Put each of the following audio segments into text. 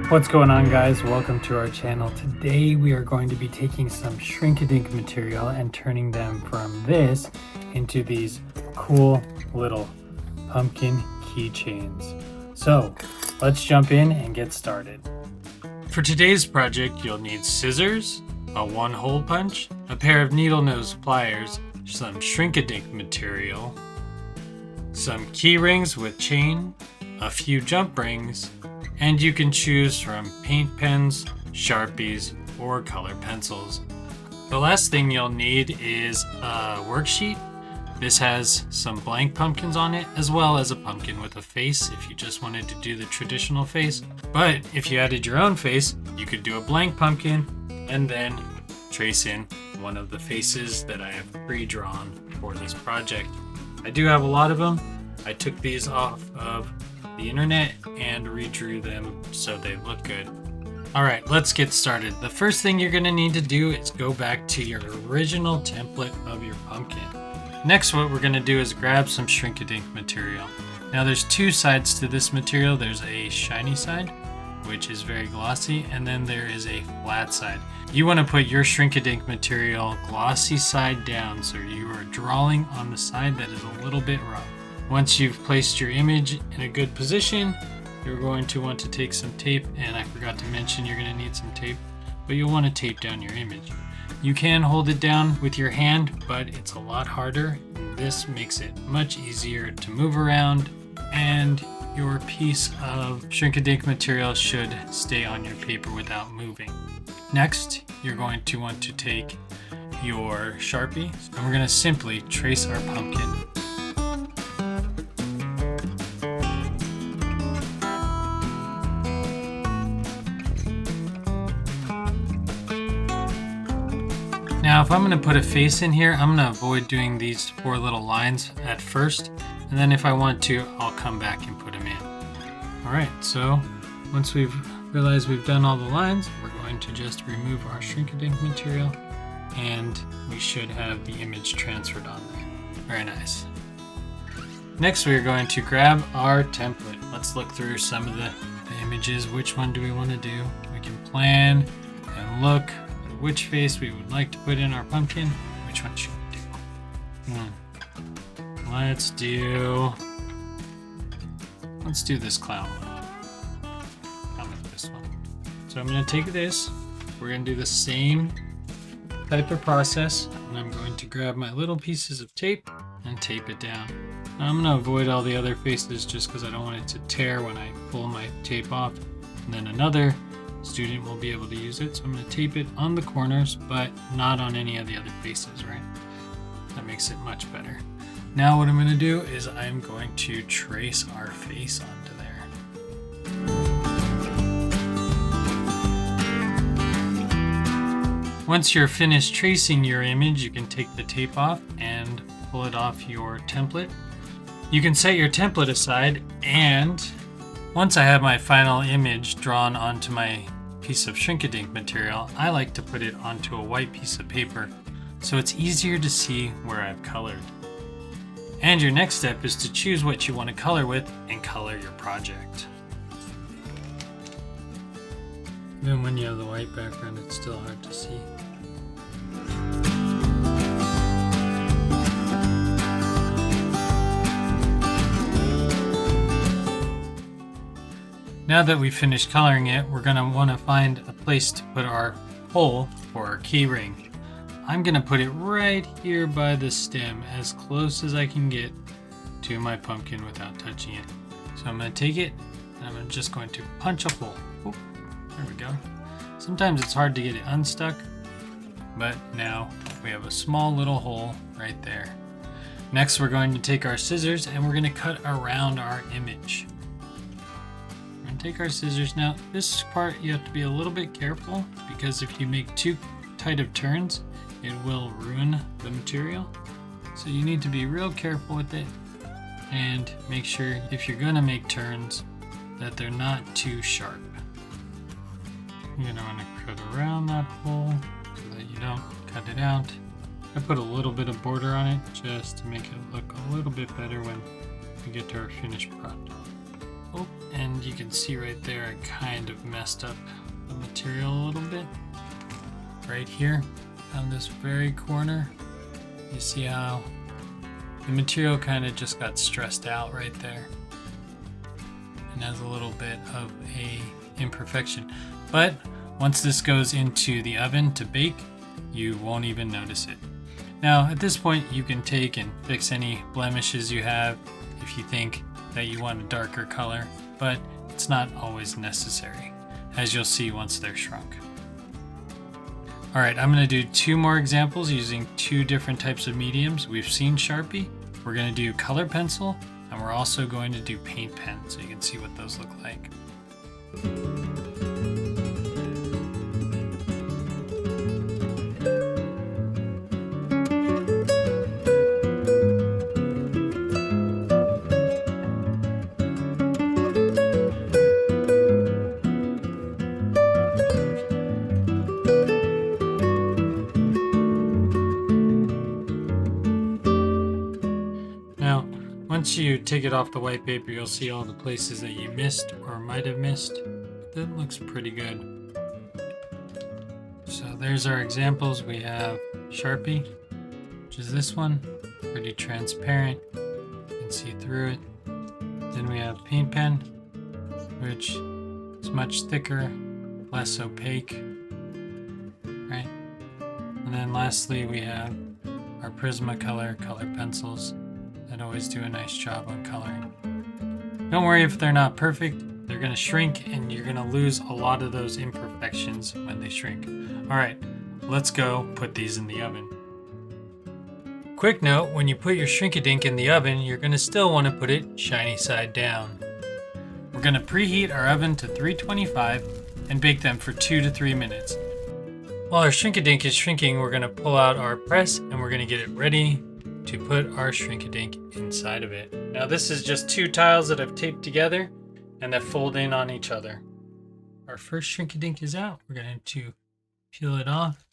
What's going on, guys? Welcome to our channel. Today we are going to be taking some shrink-a-dink material and turning them from this into these cool little pumpkin keychains. So let's jump in and get started. For today's project, you'll need scissors, a one-hole punch, a pair of needle nose pliers, some shrink-a-dink material, some key rings with chain, a few jump rings, and you can choose from paint pens, Sharpies, or color pencils. The last thing you'll need is a worksheet. This has some blank pumpkins on it, as well as a pumpkin with a face if you just wanted to do the traditional face. But if you added your own face, you could do a blank pumpkin and then trace in one of the faces that I have pre-drawn for this project. I do have a lot of them. I took these off of the internet and redrew them so they look good. Alright, let's get started. The first thing you're going to need to do is go back to your original template of your pumpkin. Next, what we're going to do is grab some shrink-a-dink material. Now there's two sides to this material. There's a shiny side, which is very glossy, and then there is a flat side. You want to put your shrink-a-dink material glossy side down so you are drawing on the side that is a little bit rough. Once you've placed your image in a good position, you're going to want to take some tape, and I forgot to mention you're going to need some tape, but you'll want to tape down your image. You can hold it down with your hand, but it's a lot harder. This makes it much easier to move around, and your piece of shrink-a-dink material should stay on your paper without moving. Next, you're going to want to take your Sharpie, and we're going to simply trace our pumpkin. Now, if I'm going to put a face in here, I'm going to avoid doing these four little lines at first, and then if I want to, I'll come back and put them in. Alright, so once we've realized we've done all the lines, we're going to just remove our shrink-a-dink material, and we should have the image transferred on there. Very nice. Next, we're going to grab our template. Let's look through some of the images. Which one do we want to do? We can plan and look which face we would like to put in our pumpkin. Which one should we do? Let's do this clown one. I'll make this one. So I'm going to take this. We're going to do the same type of process, and I'm going to grab my little pieces of tape and tape it down. Now I'm going to avoid all the other faces just because I don't want it to tear when I pull my tape off, and then another student will be able to use it. So I'm going to tape it on the corners, but not on any of the other faces, right? That makes it much better. Now what I'm going to do is I'm going to trace our face onto there. Once you're finished tracing your image, you can take the tape off and pull it off your template. You can set your template aside, and once I have my final image drawn onto my piece of shrink-a-dink material, I like to put it onto a white piece of paper so it's easier to see where I've colored. And your next step is to choose what you want to color with and color your project. Even when you have the white background, it's still hard to see. Now that we've finished coloring it, we're going to want to find a place to put our hole for our key ring. I'm going to put it right here by the stem, as close as I can get to my pumpkin without touching it. So I'm going to take it, and I'm just going to punch a hole. Oop, there we go. Sometimes it's hard to get it unstuck, but now we have a small little hole right there. Next, we're going to take our scissors and we're going to cut around our image. Take our scissors. Now this part you have to be a little bit careful, because if you make too tight of turns, it will ruin the material. So you need to be real careful with it and make sure if you're going to make turns that they're not too sharp. You're going to want to cut around that hole so that you don't cut it out. I put a little bit of border on it just to make it look a little bit better when we get to our finished product. Oh, and you can see right there I kind of messed up the material a little bit. Right here on this very corner, you see how the material kind of just got stressed out right there and has a little bit of a imperfection. But once this goes into the oven to bake, you won't even notice it. Now at this point you can take and fix any blemishes you have if you think that you want a darker color, but it's not always necessary, as you'll see once they're shrunk. Alright, I'm going to do 2 more examples using 2 different types of mediums. We've seen Sharpie, we're going to do color pencil, and we're also going to do paint pen, so you can see what those look like. Once you take it off the white paper, you'll see all the places that you missed or might have missed. That looks pretty good. So there's our examples. We have Sharpie, which is this one, pretty transparent. You can see through it. Then we have paint pen, which is much thicker, less opaque, right? And then lastly, we have our Prismacolor color pencils that always do a nice job on coloring. Don't worry if they're not perfect, they're gonna shrink and you're gonna lose a lot of those imperfections when they shrink. All right, let's go put these in the oven. Quick note, when you put your Shrink-a-Dink in the oven, you're gonna still wanna put it shiny side down. We're gonna preheat our oven to 325 and bake them for 2 to 3 minutes. While our Shrink-a-Dink is shrinking, we're gonna pull out our press and we're gonna get it ready to put our Shrink-a-Dink inside of it. Now this is just 2 tiles that I've taped together and that fold in on each other. Our first Shrink-a-Dink is out. We're going to peel it off.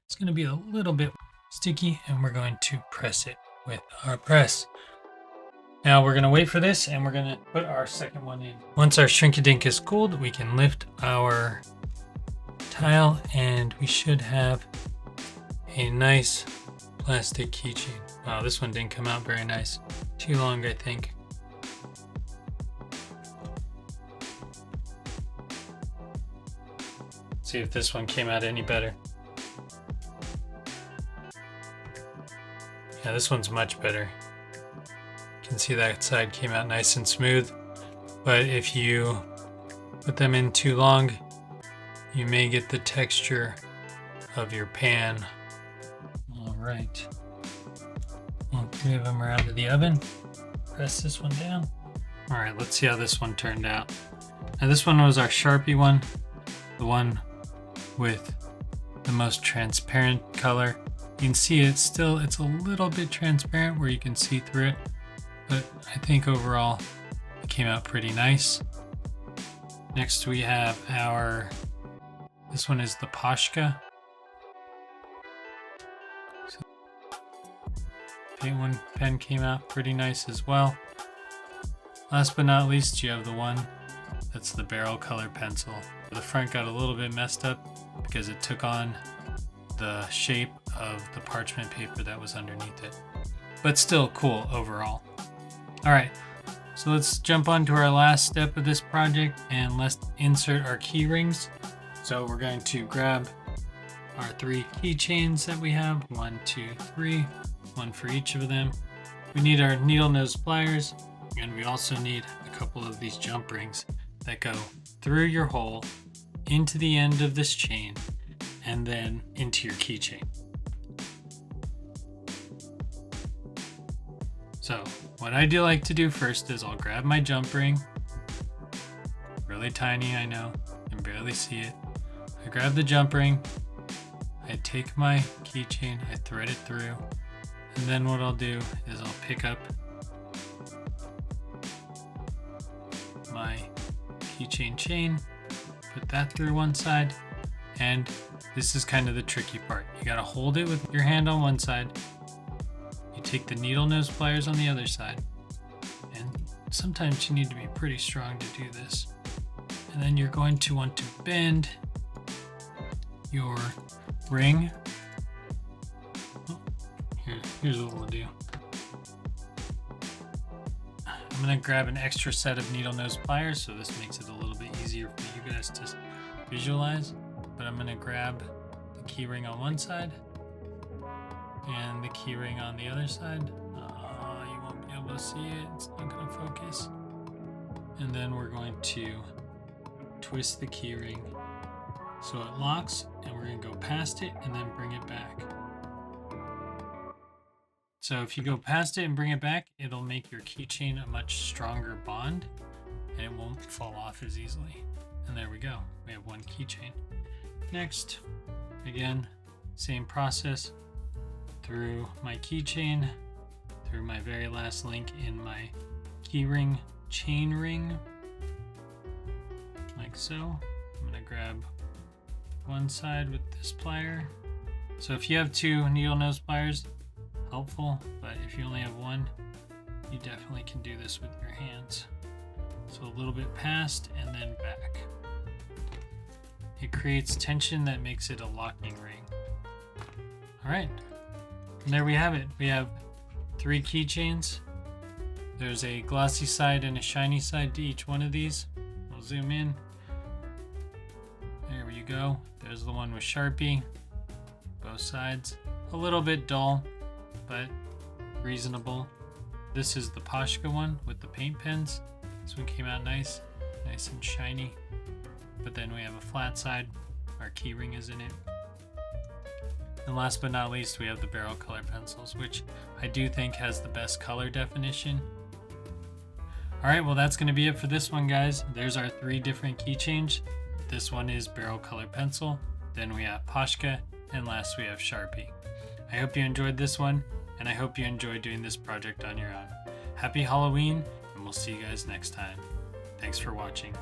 It's going to be a little bit sticky and we're going to press it with our press. Now we're going to wait for this and we're going to put our second one in. Once our Shrink-a-Dink is cooled, we can lift our tile and we should have a nice plastic keychain. Wow, this one didn't come out very nice. Too long, I think. See if this one came out any better. Yeah, this one's much better. You can see that side came out nice and smooth. But if you put them in too long, you may get the texture of your pan. All right. All 3 of them are out of the oven. Press this one down. All right, let's see how this one turned out. Now this one was our Sharpie one, the one with the most transparent color. You can see it's a little bit transparent where you can see through it, but I think overall it came out pretty nice. Next we have this one is the Poshka. Paint one pen came out pretty nice as well. Last but not least, you have the one that's the barrel color pencil. The front got a little bit messed up because it took on the shape of the parchment paper that was underneath it, but still cool overall. All right, so let's jump on to our last step of this project and let's insert our key rings. So we're going to grab our 3 keychains that we have, 1, 2, 3. One for each of them. We need our needle nose pliers, and we also need a couple of these jump rings that go through your hole into the end of this chain and then into your keychain. So what I do like to do first is I'll grab my jump ring, really tiny, I know, you can barely see it. I grab the jump ring, I take my keychain, I thread it through, and then what I'll do is I'll pick up my keychain chain, put that through one side, and this is kind of the tricky part. You gotta hold it with your hand on one side, you take the needle nose pliers on the other side, and sometimes you need to be pretty strong to do this. And then you're going to want to bend your ring. Oh, here's what we'll do. I'm going to grab an extra set of needle nose pliers, so this makes it a little bit easier for you guys to visualize. But I'm going to grab the key ring on one side and the key ring on the other side. You won't be able to see it, it's not going to focus. And then we're going to twist the key ring so it locks, and we're going to go past it and then bring it back. So if you go past it and bring it back, it'll make your keychain a much stronger bond and it won't fall off as easily. And there we go, we have one keychain. Next, again, same process, through my keychain, through my very last link in my keyring chain ring, like so. I'm gonna grab one side with this plier. So if you have two needle nose pliers, helpful, but if you only have one, you definitely can do this with your hands. So a little bit past and then back. It creates tension that makes it a locking ring. All right, and there we have it. We have 3 keychains. There's a glossy side and a shiny side to each one of these. We'll zoom in. There you go. There's the one with Sharpie, both sides. A little bit dull, but reasonable. This is the Poshka one with the paint pens. This one came out nice and shiny. But then we have a flat side. Our key ring is in it. And last but not least, we have the barrel color pencils, which I do think has the best color definition. All right, well, that's going to be it for this one, guys. There's our 3 different keychains. This one is barrel color pencil. Then we have Poshka, and last we have Sharpie. I hope you enjoyed this one, and I hope you enjoyed doing this project on your own. Happy Halloween, and we'll see you guys next time. Thanks for watching.